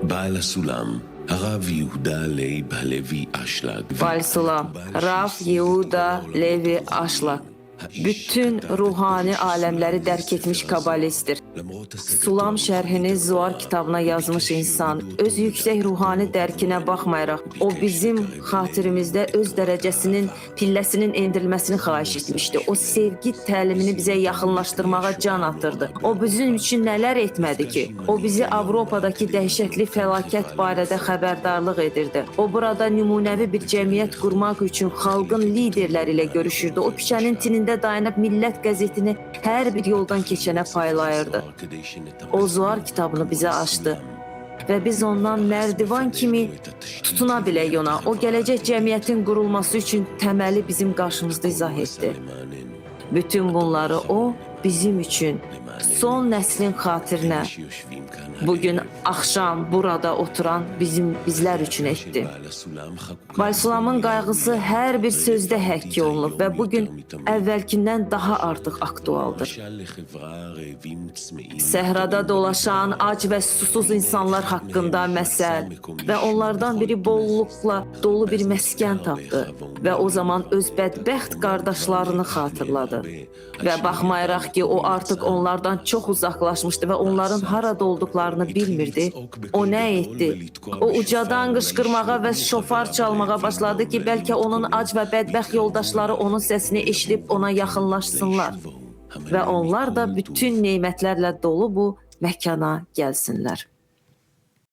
בעל הסולם, הרב יהודה לייב הלוי אשלג. Balsulam, Rav Yehuda Levi Ashlag. Bütün ruhani aləmləri dərk etmiş kabalistdir. Sulam şərhini Zuar kitabına yazmış insan, öz yüksək ruhani dərkinə baxmayaraq, o bizim xatirimizdə öz dərəcəsinin pilləsinin endirilməsini xahiş etmişdi. O sevgi təlimini bizə yaxınlaşdırmağa can atırdı. O bizim üçün nələr etmədi ki? O bizi Avropadakı dəhşətli fəlakət barədə xəbərdarlıq edirdi. O burada nümunəvi bir cəmiyyət qurmaq üçün xalqın liderləri ilə görüşürdü. O küçənin tinində dayanıb Millət qəzetini hər bir yoldan keçənə paylayırdı. O Zuar kitabını bizə açdı və biz ondan nərdivan kimi tutuna bilək ona. O gələcək cəmiyyətin qurulması üçün təməli bizim qarşımızda izah etdi. Bütün bunları o bizim üçün, son nəslin xatirinə, bugün axşam burada oturan bizlər üçün etdi. Balsulamın qayğısı hər bir sözdə həkk olunub və bugün əvvəlkindən daha artıq aktualdır. Səhrada dolaşan ac və susuz insanlar haqqında məsəl və onlardan biri bolluqla dolu bir məskən tapdı və o zaman öz bədbəxt qardaşlarını xatırladı. Və baxmayaraq ki, o artıq onlardan çox uzaqlaşmışdı və onların harada olduqlarını bilmirdi, o nə etdi? O ucadan qışqırmağa və şofar çalmağa başladı ki, bəlkə onun ac və bədbəxt yoldaşları onun səsini eşidib ona yaxınlaşsınlar və onlar da bütün nemətlərlə dolu bu məkana gəlsinlər.